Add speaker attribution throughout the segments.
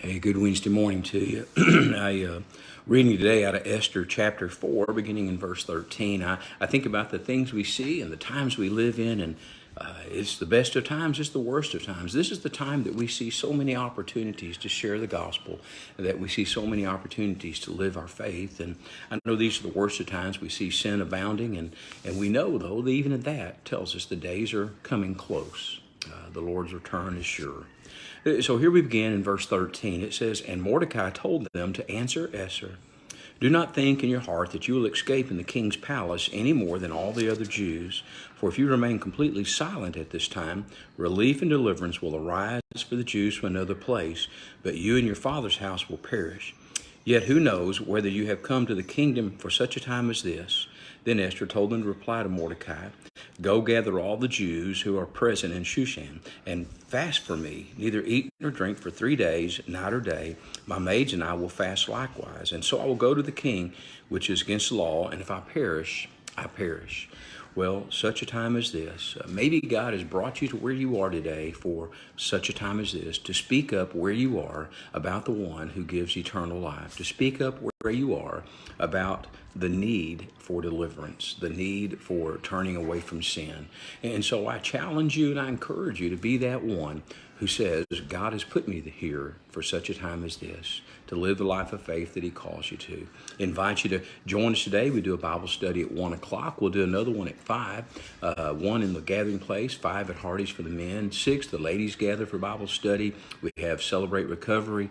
Speaker 1: Hey, good Wednesday morning to you. Reading today out of Esther chapter 4, beginning in verse 13. I think about the things we see and the times we live in, and it's the best of times, it's the worst of times. This is the time that we see so many opportunities to share the gospel, that we see so many opportunities to live our faith. And I know these are the worst of times. We see sin abounding, and we know, though, that even at that tells us the days are coming close. The Lord's return is sure. So here we begin in verse 13. It says, "And Mordecai told them to answer Esther, 'Do not think in your heart that you will escape in the king's palace any more than all the other Jews. For if you remain completely silent at this time, relief and deliverance will arise for the Jews from another place, but you and your father's house will perish. Yet who knows whether you have come to the kingdom for such a time as this?' Then Esther told them to reply to Mordecai, 'Go gather all the Jews who are present in Shushan, and fast for me, neither eat nor drink for 3 days, night or day. My maids and I will fast likewise. And so I will go to the king, which is against the law, and if I perish, I perish.'" Well, such a time as this, maybe God has brought you to where you are today for such a time as this, to speak up where you are about the one who gives eternal life, to speak up where you are about the need for deliverance, the need for turning away from sin. And so I challenge you and I encourage you to be that one who says, God has put me here for such a time as this, to live the life of faith that he calls you to. Invite you to join us today. We do a Bible study at 1 o'clock. We'll do another one at 5, 1 in the gathering place, 5 at Hardy's for the men, 6 the ladies gather for Bible study. We have Celebrate Recovery.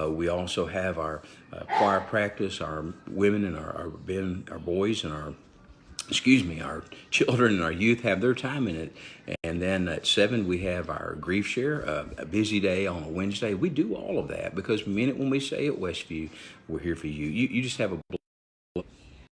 Speaker 1: We also have our choir practice, our women and our boys and our children and our youth have their time in it. And then at 7, we have our grief share, a busy day on a Wednesday. We do all of that because the minute when we say at Westview, we're here for you. You just have a